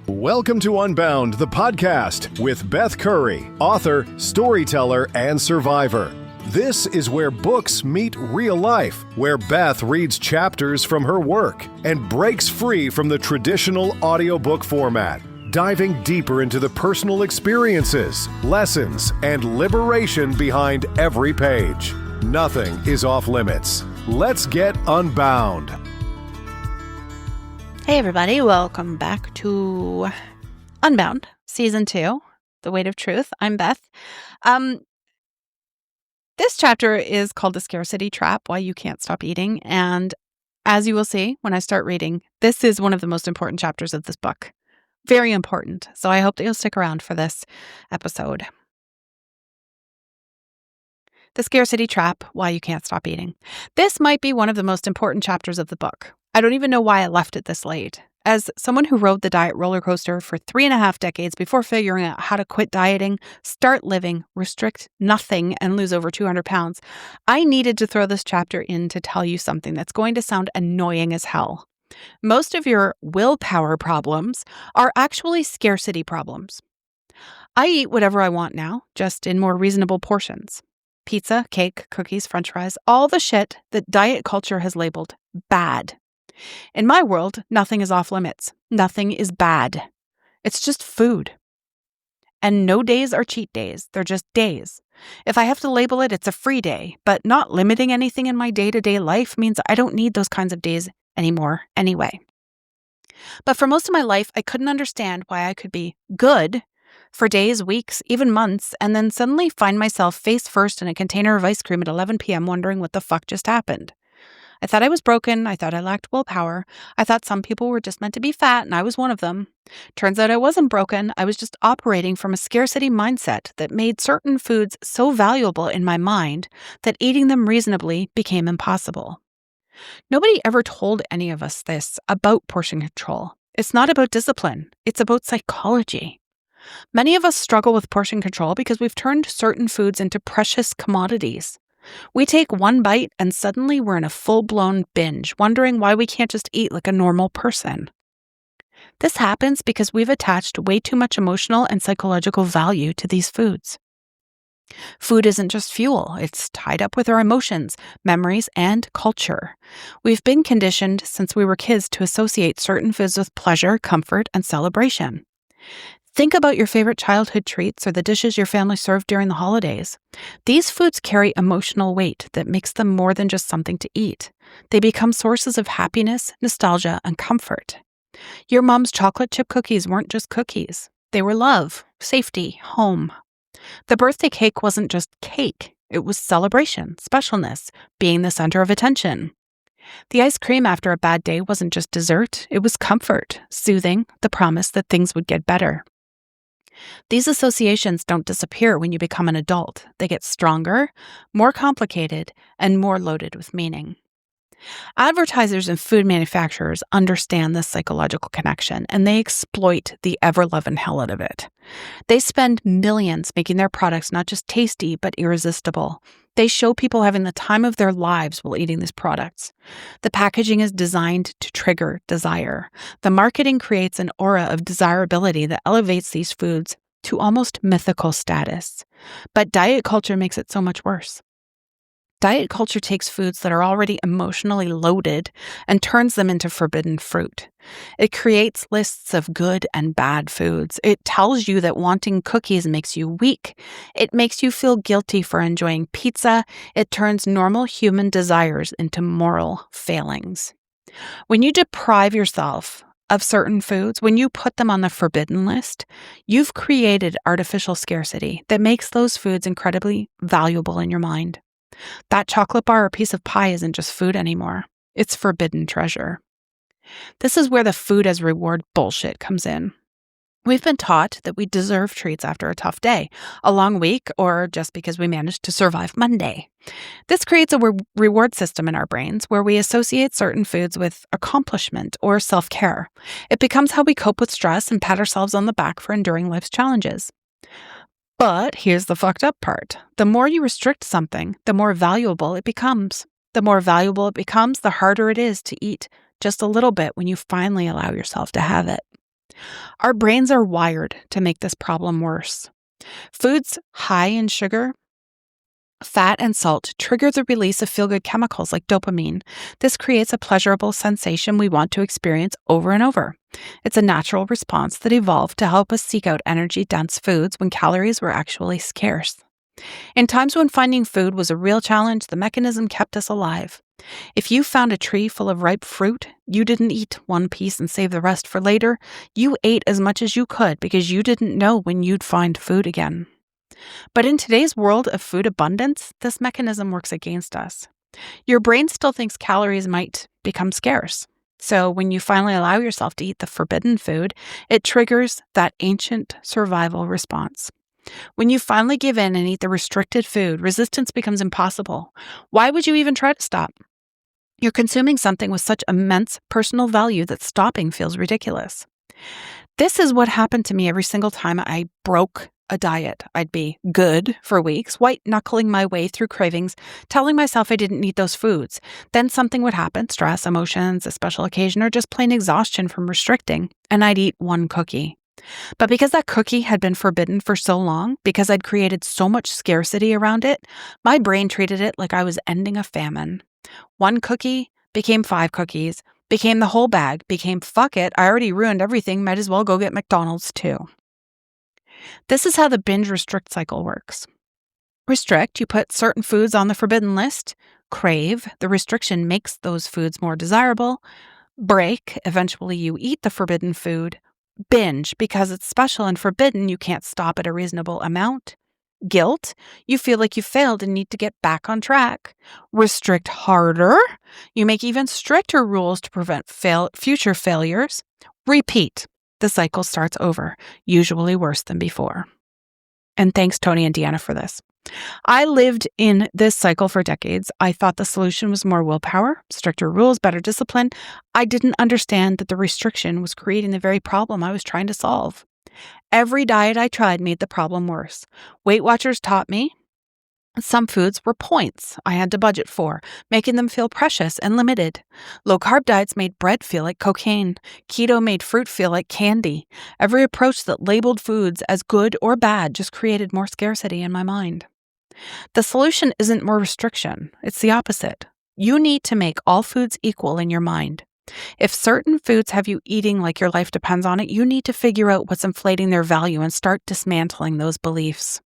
Welcome to Unbound, the podcast with Beth Curry, author, storyteller, and survivor. This is where books meet real life, where Beth reads chapters from her work and breaks free from the traditional audiobook format, diving deeper into the personal experiences, lessons, and liberation behind every page. Nothing is off limits. Let's get unbound. Hey everybody, welcome back to Unbound, Season 2, The Weight of Truth. I'm Beth. This chapter is called The Scarcity Trap, Why You Can't Stop Eating. And as you will see when I start reading, this is one of the most important chapters of this book. Very important. So I hope that you'll stick around for this episode. The Scarcity Trap, Why You Can't Stop Eating. This might be one of the most important chapters of the book. I don't even know why I left it this late. As someone who rode the diet roller coaster for 3.5 decades before figuring out how to quit dieting, start living, restrict nothing, and lose over 200 pounds, I needed to throw this chapter in to tell you something that's going to sound annoying as hell. Most of your willpower problems are actually scarcity problems. I eat whatever I want now, just in more reasonable portions. Pizza, cake, cookies, french fries, all the shit that diet culture has labeled bad. In my world, nothing is off limits. Nothing is bad. It's just food. And no days are cheat days. They're just days. If I have to label it, it's a free day. But not limiting anything in my day-to-day life means I don't need those kinds of days anymore anyway. But for most of my life, I couldn't understand why I could be good for days, weeks, even months, and then suddenly find myself face first in a container of ice cream at 11 p.m. wondering what the fuck just happened. I thought I was broken. I thought I lacked willpower. I thought some people were just meant to be fat, and I was one of them. Turns out I wasn't broken. I was just operating from a scarcity mindset that made certain foods so valuable in my mind that eating them reasonably became impossible. Nobody ever told any of us this about portion control. It's not about discipline. It's about psychology. Many of us struggle with portion control because we've turned certain foods into precious commodities. We take one bite and suddenly we're in a full-blown binge, wondering why we can't just eat like a normal person. This happens because we've attached way too much emotional and psychological value to these foods. Food isn't just fuel. It's tied up with our emotions, memories, and culture. We've been conditioned since we were kids to associate certain foods with pleasure, comfort, and celebration. Think about your favorite childhood treats or the dishes your family served during the holidays. These foods carry emotional weight that makes them more than just something to eat. They become sources of happiness, nostalgia, and comfort. Your mom's chocolate chip cookies weren't just cookies. They were love, safety, home. The birthday cake wasn't just cake. It was celebration, specialness, being the center of attention. The ice cream after a bad day wasn't just dessert. It was comfort, soothing, the promise that things would get better. These associations don't disappear when you become an adult. They get stronger, more complicated, and more loaded with meaning. Advertisers and food manufacturers understand this psychological connection, and they exploit the ever-loving hell out of it. They spend millions making their products not just tasty, but irresistible. They show people having the time of their lives while eating these products. The packaging is designed to trigger desire. The marketing creates an aura of desirability that elevates these foods to almost mythical status. But diet culture makes it so much worse. Diet culture takes foods that are already emotionally loaded and turns them into forbidden fruit. It creates lists of good and bad foods. It tells you that wanting cookies makes you weak. It makes you feel guilty for enjoying pizza. It turns normal human desires into moral failings. When you deprive yourself of certain foods, when you put them on the forbidden list, you've created artificial scarcity that makes those foods incredibly valuable in your mind. That chocolate bar or piece of pie isn't just food anymore. It's forbidden treasure. This is where the food as reward bullshit comes in. We've been taught that we deserve treats after a tough day, a long week, or just because we managed to survive Monday. This creates a reward system in our brains where we associate certain foods with accomplishment or self-care. It becomes how we cope with stress and pat ourselves on the back for enduring life's challenges. But here's the fucked up part. The more you restrict something, the more valuable it becomes. The more valuable it becomes, the harder it is to eat just a little bit when you finally allow yourself to have it. Our brains are wired to make this problem worse. Foods high in sugar, fat, and salt trigger the release of feel-good chemicals like dopamine. This creates a pleasurable sensation we want to experience over and over. It's a natural response that evolved to help us seek out energy-dense foods when calories were actually scarce. In times when finding food was a real challenge, the mechanism kept us alive. If you found a tree full of ripe fruit, you didn't eat one piece and save the rest for later. You ate as much as you could because you didn't know when you'd find food again. But in today's world of food abundance, this mechanism works against us. Your brain still thinks calories might become scarce. So when you finally allow yourself to eat the forbidden food, it triggers that ancient survival response. When you finally give in and eat the restricted food, resistance becomes impossible. Why would you even try to stop? You're consuming something with such immense personal value that stopping feels ridiculous. This is what happened to me every single time I broke a diet. I'd be good for weeks, white-knuckling my way through cravings, telling myself I didn't need those foods. Then something would happen, stress, emotions, a special occasion, or just plain exhaustion from restricting, and I'd eat one cookie. But because that cookie had been forbidden for so long, because I'd created so much scarcity around it, my brain treated it like I was ending a famine. One cookie became 5 cookies, became the whole bag, became fuck it, I already ruined everything, might as well go get McDonald's too. This is how the binge restrict cycle works. Restrict, you put certain foods on the forbidden list. Crave, the restriction makes those foods more desirable. Break, eventually you eat the forbidden food. Binge, because it's special and forbidden, you can't stop at a reasonable amount. Guilt, you feel like you failed and need to get back on track. Restrict harder, you make even stricter rules to prevent future failures. Repeat, the cycle starts over, usually worse than before. And thanks, Tony and Deanna, for this. I lived in this cycle for decades. I thought the solution was more willpower, stricter rules, better discipline. I didn't understand that the restriction was creating the very problem I was trying to solve. Every diet I tried made the problem worse. Weight Watchers taught me some foods were points I had to budget for, making them feel precious and limited. Low-carb diets made bread feel like cocaine. Keto made fruit feel like candy. Every approach that labeled foods as good or bad just created more scarcity in my mind. The solution isn't more restriction. It's the opposite. You need to make all foods equal in your mind. If certain foods have you eating like your life depends on it, you need to figure out what's inflating their value and start dismantling those beliefs.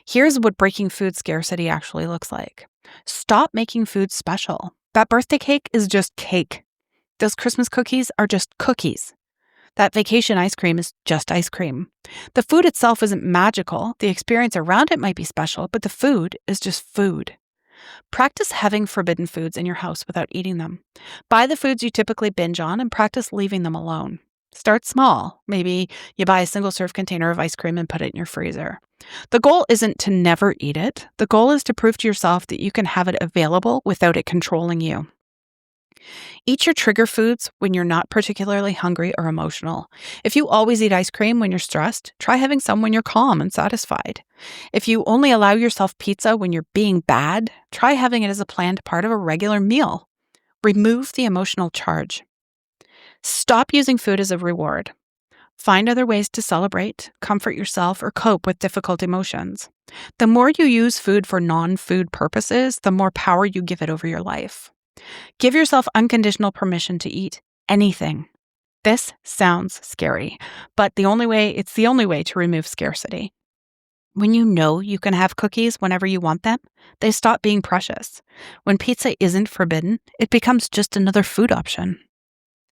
Here's what breaking food scarcity actually looks like. Stop making food special. That birthday cake is just cake. Those Christmas cookies are just cookies. That vacation ice cream is just ice cream. The food itself isn't magical. The experience around it might be special, but the food is just food. Practice having forbidden foods in your house without eating them. Buy the foods you typically binge on and practice leaving them alone. Start small. Maybe you buy a single-serve container of ice cream and put it in your freezer. The goal isn't to never eat it. The goal is to prove to yourself that you can have it available without it controlling you. Eat your trigger foods when you're not particularly hungry or emotional. If you always eat ice cream when you're stressed, try having some when you're calm and satisfied. If you only allow yourself pizza when you're being bad, try having it as a planned part of a regular meal. Remove the emotional charge. Stop using food as a reward. Find other ways to celebrate, comfort yourself, or cope with difficult emotions. The more you use food for non-food purposes, the more power you give it over your life. Give yourself unconditional permission to eat anything. This sounds scary, but it's the only way to remove scarcity. When you know you can have cookies whenever you want them, they stop being precious. When pizza isn't forbidden, it becomes just another food option.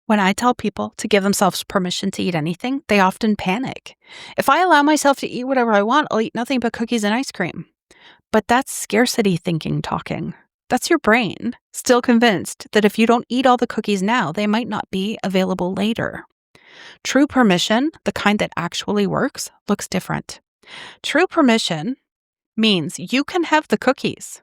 When I tell people to give themselves permission to eat anything, they often panic. If I allow myself to eat whatever I want, I'll eat nothing but cookies and ice cream. But that's scarcity thinking talking. That's your brain, still convinced that if you don't eat all the cookies now, they might not be available later. True permission, the kind that actually works, looks different. True permission means you can have the cookies,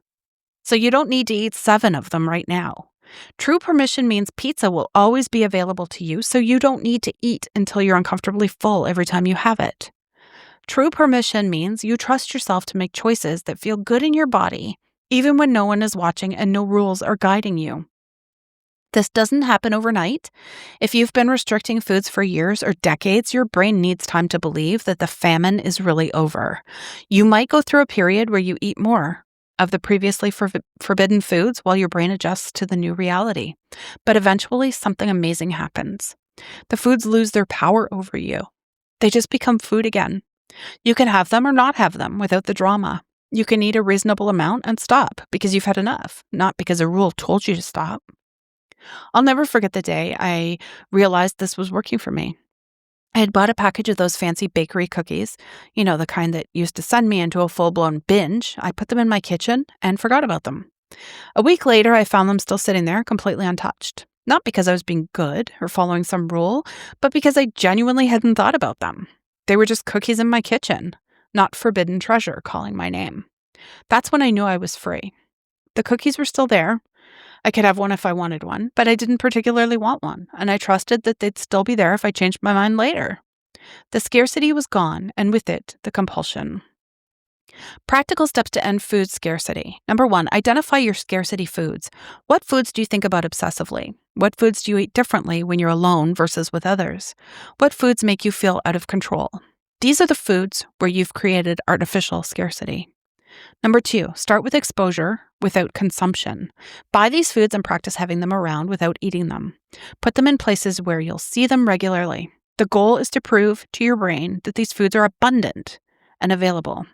so you don't need to eat 7 of them right now. True permission means pizza will always be available to you, so you don't need to eat until you're uncomfortably full every time you have it. True permission means you trust yourself to make choices that feel good in your body, even when no one is watching and no rules are guiding you. This doesn't happen overnight. If you've been restricting foods for years or decades, your brain needs time to believe that the famine is really over. You might go through a period where you eat more of the previously forbidden foods while your brain adjusts to the new reality. But eventually, something amazing happens. The foods lose their power over you. They just become food again. You can have them or not have them without the drama. You can eat a reasonable amount and stop because you've had enough, not because a rule told you to stop. I'll never forget the day I realized this was working for me. I had bought a package of those fancy bakery cookies, the kind that used to send me into a full-blown binge. I put them in my kitchen and forgot about them. A week later, I found them still sitting there, completely untouched. Not because I was being good or following some rule, but because I genuinely hadn't thought about them. They were just cookies in my kitchen, not forbidden treasure calling my name. That's when I knew I was free. The cookies were still there. I could have one if I wanted one, but I didn't particularly want one, and I trusted that they'd still be there if I changed my mind later. The scarcity was gone, and with it, the compulsion. Practical steps to end food scarcity. Number 1, identify your scarcity foods. What foods do you think about obsessively? What foods do you eat differently when you're alone versus with others? What foods make you feel out of control? These are the foods where you've created artificial scarcity. Number 2, start with exposure without consumption. Buy these foods and practice having them around without eating them. Put them in places where you'll see them regularly. The goal is to prove to your brain that these foods are abundant and available.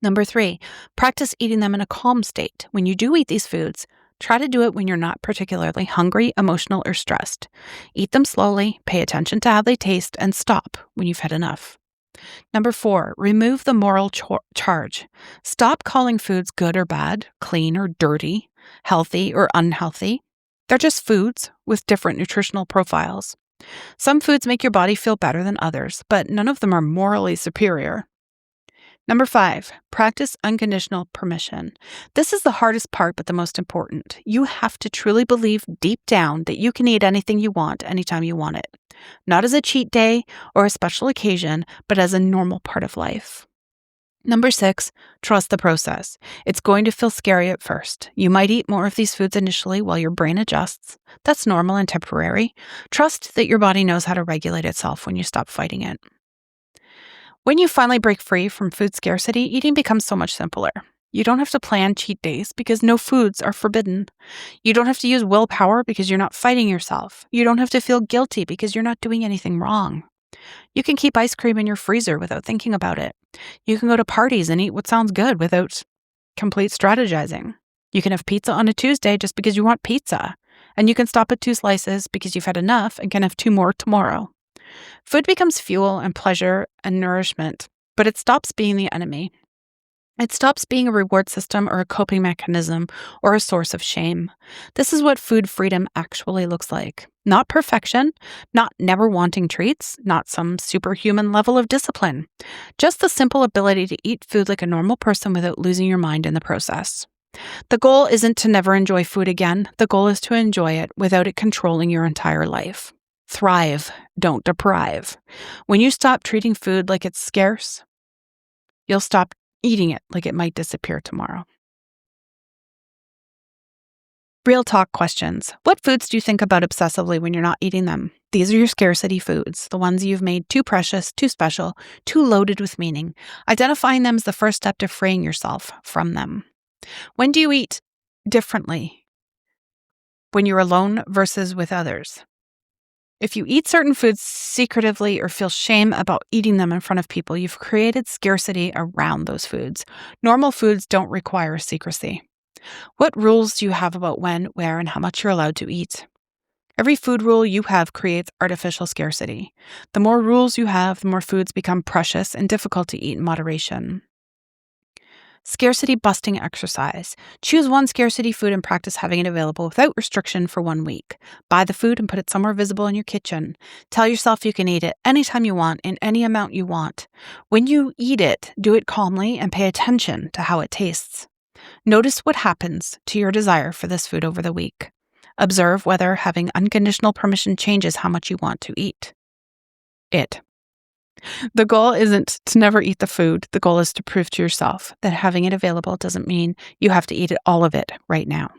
Number 3, practice eating them in a calm state. When you do eat these foods, try to do it when you're not particularly hungry, emotional, or stressed. Eat them slowly, pay attention to how they taste, and stop when you've had enough. Number 4, remove the moral charge. Stop calling foods good or bad, clean or dirty, healthy or unhealthy. They're just foods with different nutritional profiles. Some foods make your body feel better than others, but none of them are morally superior. Number 5, practice unconditional permission. This is the hardest part, but the most important. You have to truly believe deep down that you can eat anything you want anytime you want it. Not as a cheat day or a special occasion, but as a normal part of life. Number 6, trust the process. It's going to feel scary at first. You might eat more of these foods initially while your brain adjusts. That's normal and temporary. Trust that your body knows how to regulate itself when you stop fighting it. When you finally break free from food scarcity, eating becomes so much simpler. You don't have to plan cheat days because no foods are forbidden. You don't have to use willpower because you're not fighting yourself. You don't have to feel guilty because you're not doing anything wrong. You can keep ice cream in your freezer without thinking about it. You can go to parties and eat what sounds good without complete strategizing. You can have pizza on a Tuesday just because you want pizza. And you can stop at 2 slices because you've had enough and can have 2 more tomorrow. Food becomes fuel and pleasure and nourishment, but it stops being the enemy. It stops being a reward system or a coping mechanism or a source of shame. This is what food freedom actually looks like. Not perfection, not never wanting treats, not some superhuman level of discipline. Just the simple ability to eat food like a normal person without losing your mind in the process. The goal isn't to never enjoy food again. The goal is to enjoy it without it controlling your entire life. Thrive, don't deprive. When you stop treating food like it's scarce, you'll stop eating it like it might disappear tomorrow. Real talk questions. What foods do you think about obsessively when you're not eating them? These are your scarcity foods, the ones you've made too precious, too special, too loaded with meaning. Identifying them is the first step to freeing yourself from them. When do you eat differently? When you're alone versus with others. If you eat certain foods secretively or feel shame about eating them in front of people, you've created scarcity around those foods. Normal foods don't require secrecy. What rules do you have about when, where, and how much you're allowed to eat? Every food rule you have creates artificial scarcity. The more rules you have, the more foods become precious and difficult to eat in moderation. Scarcity busting exercise. Choose one scarcity food and practice having it available without restriction for 1 week. Buy the food and put it somewhere visible in your kitchen. Tell yourself you can eat it anytime you want, in any amount you want. When you eat it, do it calmly and pay attention to how it tastes. Notice what happens to your desire for this food over the week. Observe whether having unconditional permission changes how much you want to eat it. The goal isn't to never eat the food. The goal is to prove to yourself that having it available doesn't mean you have to eat all of it right now.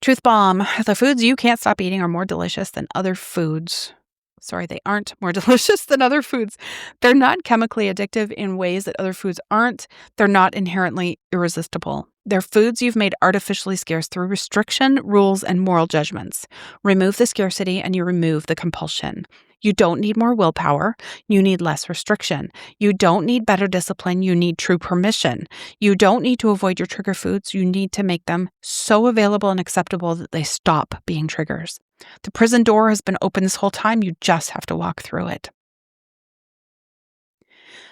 Truth bomb. The foods you can't stop eating are more delicious than other foods. Sorry, they aren't more delicious than other foods. They're not chemically addictive in ways that other foods aren't. They're not inherently irresistible. They're foods you've made artificially scarce through restriction, rules, and moral judgments. Remove the scarcity and you remove the compulsion. You don't need more willpower. You need less restriction. You don't need better discipline. You need true permission. You don't need to avoid your trigger foods. You need to make them so available and acceptable that they stop being triggers. The prison door has been open this whole time. You just have to walk through it.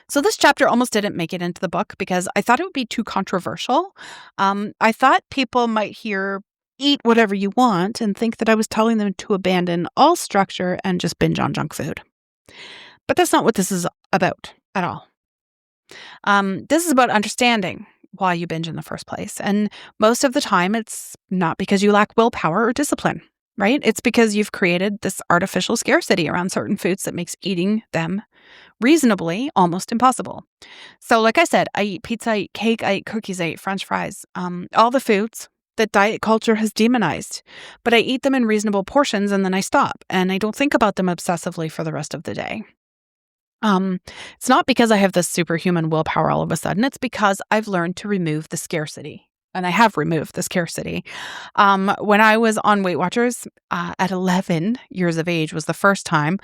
So this chapter almost didn't make it into the book because I thought it would be too controversial. I thought people might hear eat whatever you want and think that I was telling them to abandon all structure and just binge on junk food. But that's not what this is about at all. This is about understanding why you binge in the first place. And most of the time, it's not because you lack willpower or discipline, right? It's because you've created this artificial scarcity around certain foods that makes eating them reasonably almost impossible. So like I said, I eat pizza, I eat cake, I eat cookies, I eat French fries, all the foods that diet culture has demonized. But I eat them in reasonable portions and then I stop and I don't think about them obsessively for the rest of the day. It's not because I have this superhuman willpower all of a sudden. It's because I've learned to remove the scarcity. And I have removed the scarcity. When I was on Weight Watchers at 11 years of age was the first time,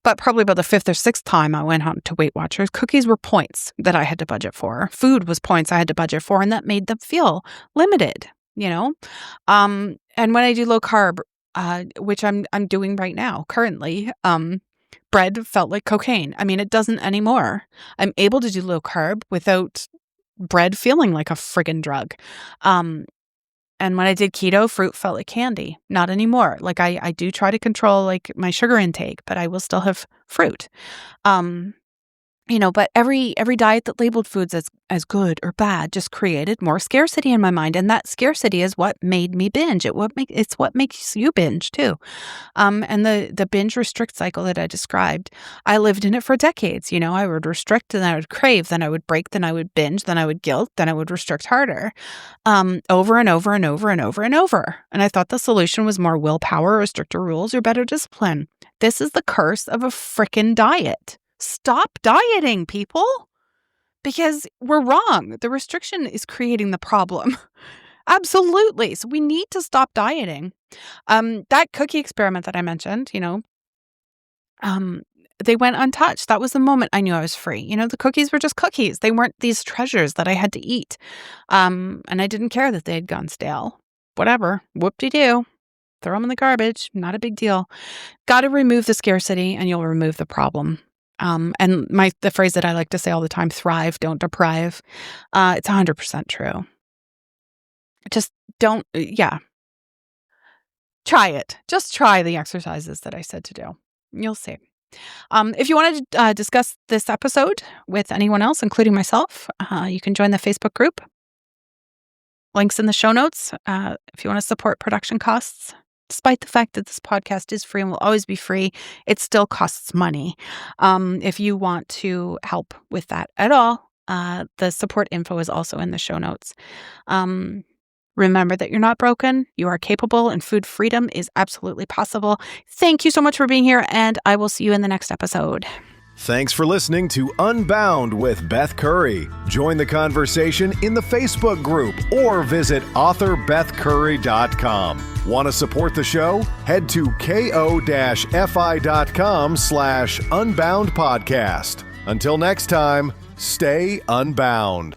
but probably about the fifth or sixth time I went on to Weight Watchers, cookies were points that I had to budget for. Food was points I had to budget for, and that made them feel limited, you know? And when I do low carb, which I'm doing right now currently, bread felt like cocaine. I mean, it doesn't anymore. I'm able to do low carb without bread feeling like a friggin' drug. And when I did keto, fruit felt like candy. Not anymore. Like I do try to control like my sugar intake, but I will still have fruit. But every diet that labeled foods as good or bad just created more scarcity in my mind. And that scarcity is what made me binge. It's what makes you binge too. And the binge restrict cycle that I described, I lived in it for decades. I would restrict, then I would crave, then I would break, then I would binge, then I would guilt, then I would restrict harder, over and over and over and over and over. And I thought the solution was more willpower or stricter rules or better discipline. This is the curse of a frickin' diet. Stop dieting, people, because we're wrong. The restriction is creating the problem. Absolutely. So we need to stop dieting. That cookie experiment that I mentioned, they went untouched. That was the moment I knew I was free. The cookies were just cookies. They weren't these treasures that I had to eat. And I didn't care that they had gone stale. Whatever. Whoop-de-doo. Throw them in the garbage. Not a big deal. Got to remove the scarcity and you'll remove the problem. And the phrase that I like to say all the time, thrive, don't deprive. It's 100% true. Just don't, try it. Just try the exercises that I said to do. You'll see. If you want to discuss this episode with anyone else, including myself, you can join the Facebook group. Links in the show notes. If you want to support production costs, despite the fact that this podcast is free and will always be free, it still costs money. If you want to help with that at all, the support info is also in the show notes. Remember that you're not broken, you are capable, and food freedom is absolutely possible. Thank you so much for being here, and I will see you in the next episode. Thanks for listening to Unbound with Beth Curry. Join the conversation in the Facebook group or visit author.bethcurry.com. Want to support the show? Head to ko-fi.com/unbound podcast. Until next time, stay unbound.